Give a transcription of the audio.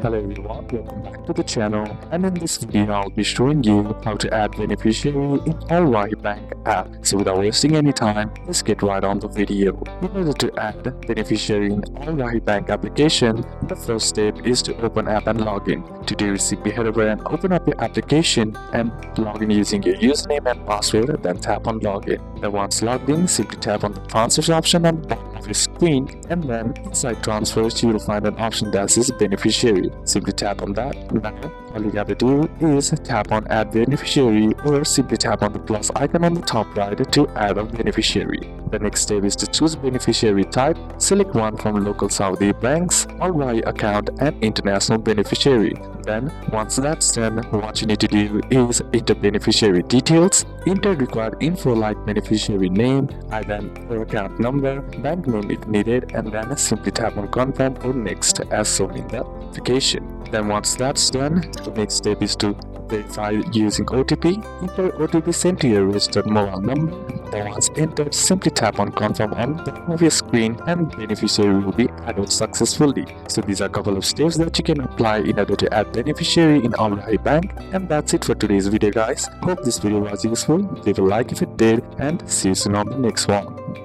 Hello everyone, welcome back to the channel, and in this video I'll be showing you how to add beneficiary in Rajhi Bank App. So without wasting any time, let's get right on the video. In order to add beneficiary in Rajhi Bank application, the first step is to open app and log in. To do, simply head over and open up your application and log in using your username and password, then tap on login. Then once logged in, simply tap on the transfers option on the bottom of your screen, and then inside transfers you will find an option that says beneficiary. Simply tap on that. Now all you gotta do is tap on Add Beneficiary, or simply tap on the plus icon on the top right to add a beneficiary. The next step is to choose beneficiary type. Select one from local Saudi banks, Rajhi account, and international beneficiary. Then once that's done, what you need to do is enter beneficiary details, enter required info like beneficiary name, IBAN or account number, bank name if needed, and then simply tap on confirm or next as shown in the application. Then once that's done, the next step is to verify using OTP. Enter OTP sent to your registered mobile number. Then once entered, simply tap on confirm on the bottom of your screen and beneficiary will be added successfully. So these are a couple of steps that you can apply in order to add beneficiary in Rajhi Bank. And that's it for today's video, guys. Hope this video was useful. Leave a like if it did, and see you soon on the next one.